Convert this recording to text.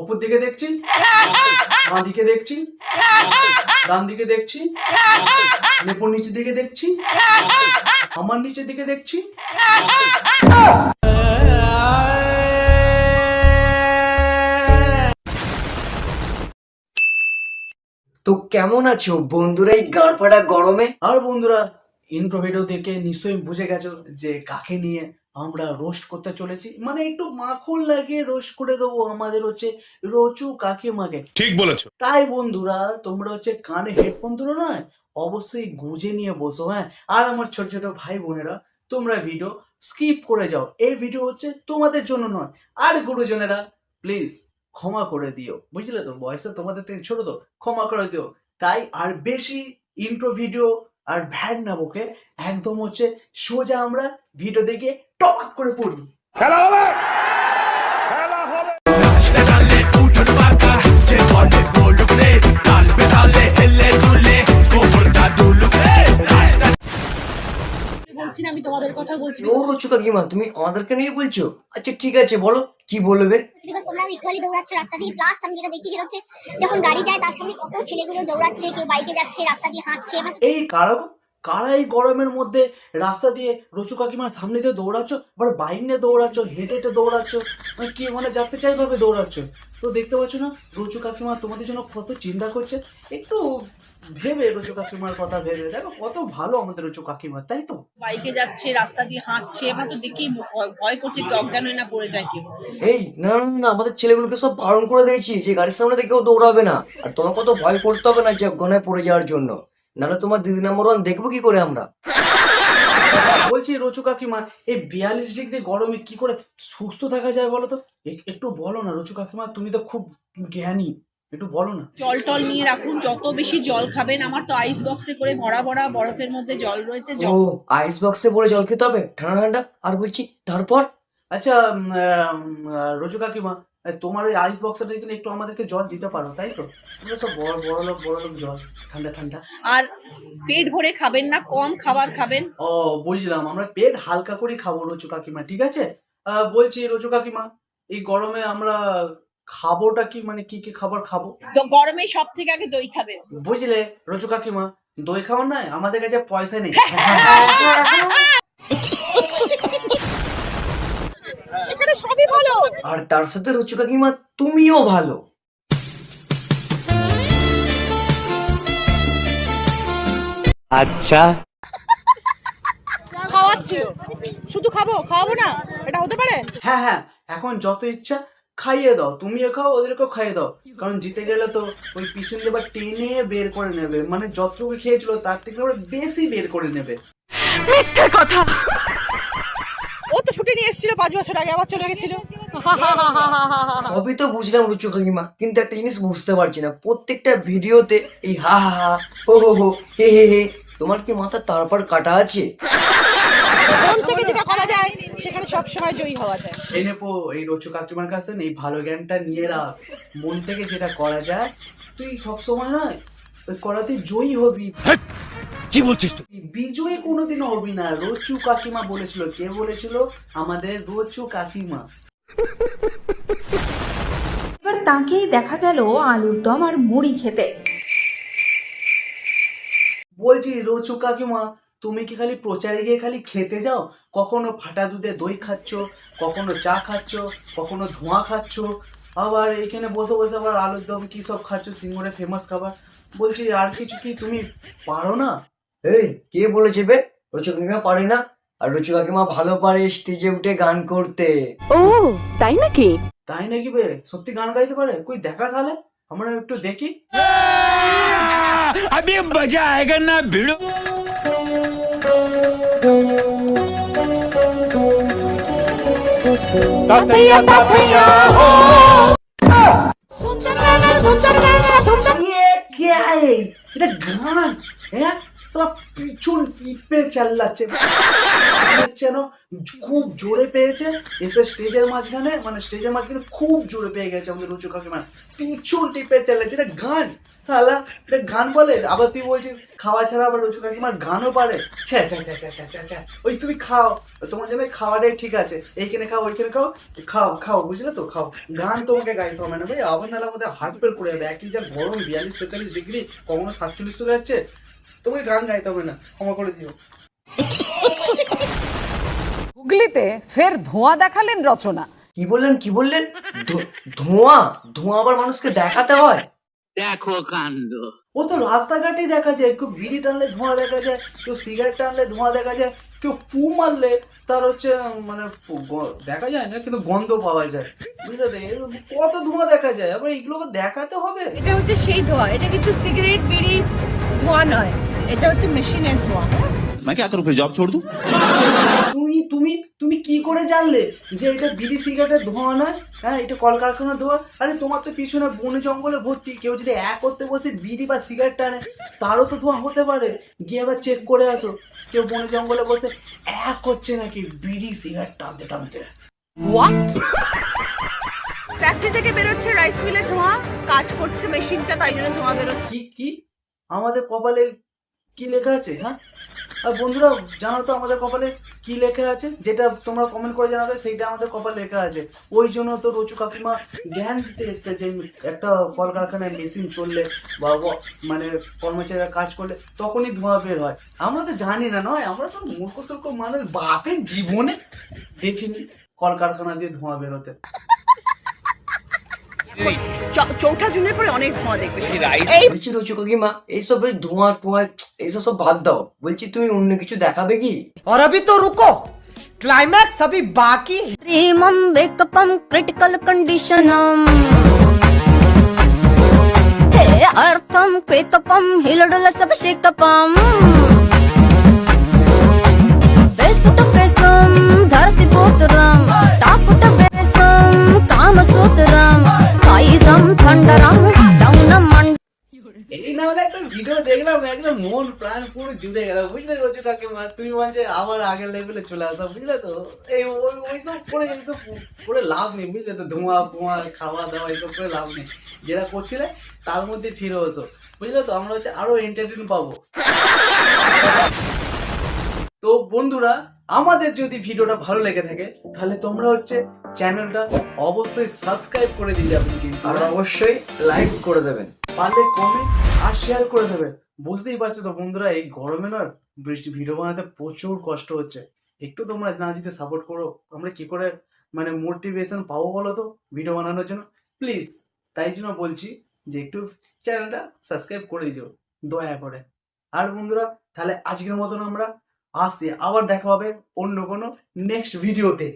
ওপর দিকে দেখছি, বাঁ দিকে দেখছি, ডান দিকে দেখছি, নেপোর নিচের দিকে দেখছি, আমার নিচের দিকে দেখছি। তো কেমন আছো বন্ধুরা এই গাড়পাড়া গরমে? আর বন্ধুরা, ইন্ট্রো ভিডিও দেখে নিশ্চয়ই বুঝে গেছো যে কাকে নিয়ে আমরা রোস্ট করতে চলেছি। মানে একটু মাখন লাগিয়ে রোস্ট করে দেবো আমাদের হচ্ছে রচু কাকিমাকে। ঠিক বলেছো। তাই বন্ধুরা, তোমরা হচ্ছে কানে হেডফোন তুলো না, অবশ্যই গুঁজে নিয়ে বসো। হ্যাঁ, আর আমার ছোট ছোট ভাই বোনেরা, তোমরা ভিডিও স্কিপ করে যাও। এই ভিডিও হচ্ছে তোমাদের জন্য নয়। আর গুরুজনেরা প্লিজ ক্ষমা করে দিও, বুঝলে তো, বয়সে তোমাদের থেকে ছোট তো, ক্ষমা করে দিও। তাই আর বেশি ইন্ট্রো ভিডিও আর ভ্যান না বকে একদম হচ্ছে সোজা আমরা ভিডিও দেখে টক করে পড়ি। খেলা হবে, খেলা হবে। বলছি না, আমি তোমাদের কথা বলছি। ও রচু কাকিমা, তুমি আমাদেরকে নিয়ে বলছো? আচ্ছা ঠিক আছে, বলো কি বলবে। বিকজ তোমরা ইকুয়ালি দৌড়াচ্ছ রাস্তা দিয়ে, প্লাস আমি যেটা দেখছি সেটা হচ্ছে যখন গাড়ি যায় তার সামনে কত ছেলেগুলো দৌড়াচ্ছে, কেউ বাইকে যাচ্ছে, রাস্তা দিয়ে হাঁটছে। এই কারা এই গরমের মধ্যে রাস্তা দিয়ে রচু কাকিমার সামনে দিয়ে দৌড়াচ্ছ, আবার বাইক নিয়ে দৌড়াচ্ছ, হেঁটে হেঁটে দৌড়াচ্ছ, মানে কি মানে যাতে চাই ভাবে দৌড়াচ্ছ। তো দেখতে পাচ্ছ না রচু কাকিমা তোমাদের জন্য কত চিন্তা করছে। একটু ভেবে রচু কাকিমার কথা ভেবে দেখো, কত ভালো আমাদের রচু কাকিমা, তাই তো। বাইকে যাচ্ছে, রাস্তা দিয়ে হাঁটছে, আমার তো দেখি ভয় করছে কি অজ্ঞান হয়ে না পড়ে যায় কেউ। এই না না না, আমাদের ছেলেগুলোকে সব বারণ করে দিয়েছি যে গাড়ির সামনে দিয়ে কেউ দৌড়াবে না। আর তোমার কত ভয় করতে হবে না যে ঘনায় পড়ে যাওয়ার জন্য, নাহলে তোমার দিদি নাম্বার ওয়ান দেখবো কি করে আমরা। বলছি রচু কাকিমা, এই 42 ডিগ্রি গরমে কি করে সুস্থ থাকা যায় বলো তো? একটু বলো না রচু কাকিমা, তুমি তো খুব জ্ঞানী, একটু বলো না। জল টল নিয়ে রাখুন, যত বেশি জল খাবেন। আমার তো আইস বক্সে করে ভরা ভরা বরফের মধ্যে জল রয়েছে। ও আইস বক্সে পরে জল খেতে হবে ঠান্ডা ঠান্ডা। আর বলছি তারপর আচ্ছা রচু কাকিমা, তোমার ওই আইস বক্সটা কিন্তু একটু আমাদেরকে জল দিতে পারো, তাই তো? আমরা সব বড় লোক জল ঠান্ডা ঠান্ডা। আর পেট ভরে খাবেন না, কম খাবার খাবেন। ও বুঝলাম, আমরা পেট হালকা করে খাবো রচু কাকিমা, ঠিক আছে। বলছি রচু কাকিমা, এই গরমে আমরা খাবোটা কি, মানে কি কি খাবার খাবো? তো গরমে সব থেকে আগে দই খাবেন। বুঝলে রচু কাকিমা, দই খাবার নয়, আমাদের কাছে পয়সা নেই। এখানে সবই ভালো। আর তার সাথে রচু কাকিমা তুমিও ভালো। আচ্ছা, খাওয়াচ্ছি, শুধু খাওয়াবো না, এটা হতে পারে? হ্যাঁ, এখন যত ইচ্ছা খাইয়ে দাও, তুমিও খাও, ওদেরকেও খাইয়ে দাও। কারণ জিতে গেলে তো ওই পিছন দিয়ে আবার টেনে বের করে নেবে, মানে যতটুকু খেয়েছিল তার থেকে আবার বেশি বের করে নেবে। ও তো ছুটি নিয়ে এসেছিল 5 বছর আগে, আবার চলে গেছিল। সবই তো বুঝলাম রুচু কাকিমা, কিন্তু একটা জিনিস বুঝতে পারছি না, প্রত্যেকটা ভিডিওতে এই হা হা হা হো হো হো হে হে হে। তোমার কি মাথা তারপর কাটা আছে? মন থেকে যেটা করা যায় সেখানে সব সময় জয়ী হওয়া যায়। এই নেপো, এই রচু কাকিমার কাছে এই ভালো জ্ঞানটা নিয়ে রাখ। মন থেকে যেটা করা যায় তুই সবসময় নয়, ওই করাতে জয়ী হবি। কি বলছিস তুই? বিজয়ী কোনোদিনও হবি না। রচু কাকিমা বলেছিল। কে বলেছিল? আমাদের রচু কাকিমা। এবার তাকেই দেখা গেল আলুর দম আর মুড়ি খেতে। বলছি রচু কাকিমা, তুমি কি খালি প্রচারে গিয়ে খালি খেতে যাও? কখনো ফাটা দুধে দই খাচ্ছ, কখনো চা খাচ্ছ, কখনো ধোঁয়া খাচ্ছ, আবার এখানে বসে বসে আবার আলুর দম কি সব খাচ্ছ, সিঙ্গুরে ফেমাস খাবার। বলছি আর কিছু কি তুমি পারো না? এই কে বলেছে বে রচু কাকিমা পারে না? আর রচু কাকিমা ভালো পারে স্টেজে উঠে গান করতে। ও তাই নাকি? তাই নাকি বে? সত্যি গান গাইতে পারে? কই দেখা তাহলে, আমরা একটু দেখি। अभी मजा आएगा ना भिड़ो। ये क्या है? এটা গান? হ্যাঁ, সালা পিছন টিপে চাল্লাচ্ছে যেন খুব জোরে পেয়েছে, এসে স্টেজের মাঝখানে খুব জোরে পেয়ে গেছে আমাদের রুচু কাকিমা, পিছন টিপে চাল্লাচ্ছে। এটা গান সালা, এটা গান বলে? আবার তুই বলছিস খাওয়া ছাড়া আবার রুচু কাকিমার গানও পারে? ছ্যা ছ্যা ছ্যা ছ্যা ছ্যা ছ্যা ছ্যা। ওই তুমি খাও, তোমার জন্য খাওয়াটাই ঠিক আছে, এইখানে খাও ওইখানে খাও, খাও খাও, বুঝলে তো, খাও। গান তোমাকে গাইতে হবে না ভাই, আবার নাহলে আমাদের হার্ট ফেল করে যাবে। একই যা গরম 42-43 ডিগ্রি, কখনো 47 চলে যাচ্ছে, তোমাকে গান গাইতে হবে না, ক্ষমা করে দিও। হুগলিতে ফের ধোঁয়া দেখালেন রচনা। কি বললেন? ধোঁয়া আবার মানুষকে দেখাতে হয়? দেখো কাণ্ড। ও তো রাস্তাঘাটেই দেখা যায়, কেউ বিড়ি টানলে ধোঁয়া দেখা যায়, কেউ সিগারেট টানলে ধোঁয়া দেখা যায়, কেউ পু মারলে তার হচ্ছে মানে দেখা যায় না কিন্তু গন্ধ পাওয়া যায়, বুঝলে তো? কত ধোঁয়া দেখা যায়, আবার এগুলোকে দেখাতে হবে? এটা হচ্ছে সেই ধোঁয়া, এটা কিন্তু সিগারেট বিড়ি ধোঁয়া নয়, এটা হচ্ছে মেশিনের ধোঁয়া। मैं क्या करूं फिर जॉब छोड़ दूं? তুমি কি করে জানলে যে এটা বিড়ি সিগারেটের ধোঁয়া নয়? হ্যাঁ, এটা কলকারখানার ধোঁয়া। আরে তোমার তো পিছনে বনে জঙ্গলে ভর্তি, কেউ যদি এক করতে বসে বিড়ি বা সিগারেট টানে তারও তো ধোঁয়া হতে পারে, গিয়ে আবার চেক করে আসো কেউ বনে জঙ্গলে বসে এক হচ্ছে নাকি বিড়ি সিগারেট টানতে টানতে। হোয়াট? ফ্যাক্টরি থেকে বেরোচ্ছে রাইস মিলের ধোঁয়া, কাজ করছে মেশিনটা, তাই জন্য ধোঁয়া বেরোচ্ছে। কি আমাদের কপালে কি লেখা আছে? হ্যাঁ, আর বন্ধুরা জানো তো আমাদের কপালে কি লেখা আছে? যেটা তোমরা কমেন্ট করে জানাবে সেইটা আমাদের কপালে লেখা আছে। ওই জন্য তো রচু কাকিমা জ্ঞান দিতে এসছে যে একটা কলকারখানায় মেশিন চললে বা মানে কর্মচারীরা কাজ করলে তখনই ধোঁয়া বের হয়। আমরা তো জানি না, নয়? আমরা তো মূর্খ সূর্খ মানুষ, বাপের জীবনে দেখিনি কলকারখানা দিয়ে ধোঁয়া বেরোতে। চৌঠা জুনের পরে অনেক ধোঁয়া দেখবে। বলছি রুচু কাকিমা, এইসবের ধোঁয়া এইসব সব বাদ দাও, বলছি তুমি অন্য কিছু দেখাবে কি? और अभी तो रुको, क्लाइमैक्स अभी बाकी। प्रेमम वेकपम क्रिटिकल कंडीशनम हे अर्थम क्वेकपम हिलडल सब शेकपम फेस टू फेसम धरती पोतरम टाप टू बेसम काम सूत्रम काइजम थंडरम डाउनम এই না হলে একটা ভিডিও দেখলাম, একদম মন প্রাণ পুরো জুড়ে গেল, বুঝলে রচু কাকিমা? তুমি বলছে আবার আগের লেভেলে চলে আসা, বুঝলে তো? এই ওইসব করে লাভ নেই, বুঝলে তো? ধোঁয়া ফোঁয়া খাওয়া দাওয়া এইসব করে লাভ নেই, যেটা করছিলে তার মধ্যে ফিরে আসো, বুঝলে তো? আমরা হচ্ছে আরো এন্টারটেইন পাবো। তো বন্ধুরা, আমাদের যদি ভিডিওটা ভালো লেগে থাকে তাহলে তোমরা হচ্ছে চ্যানেলটা অবশ্যই সাবস্ক্রাইব করে দিয়ে যাবেন, কিন্তু আর অবশ্যই লাইক করে দেবেন, পারলে কমেন্ট আর শেয়ার করে দেবে। বুঝতেই পারছো তো বন্ধুরা, এই গরমে না ভিডিও বানাতে প্রচুর কষ্ট হচ্ছে। একটু তোমরা না যদি সাপোর্ট করো আমরা কি করে মানে মোটিভেশন পাবো বলো তো ভিডিও বানানোর জন্য? প্লিজ, তাই জন্য বলছি যে একটু চ্যানেলটা সাবস্ক্রাইব করে দিও দয়া করে। আর বন্ধুরা, তাহলে আজকের মতন আমরা আসছি, আবার দেখা হবে অন্য কোনো নেক্সট ভিডিওতে।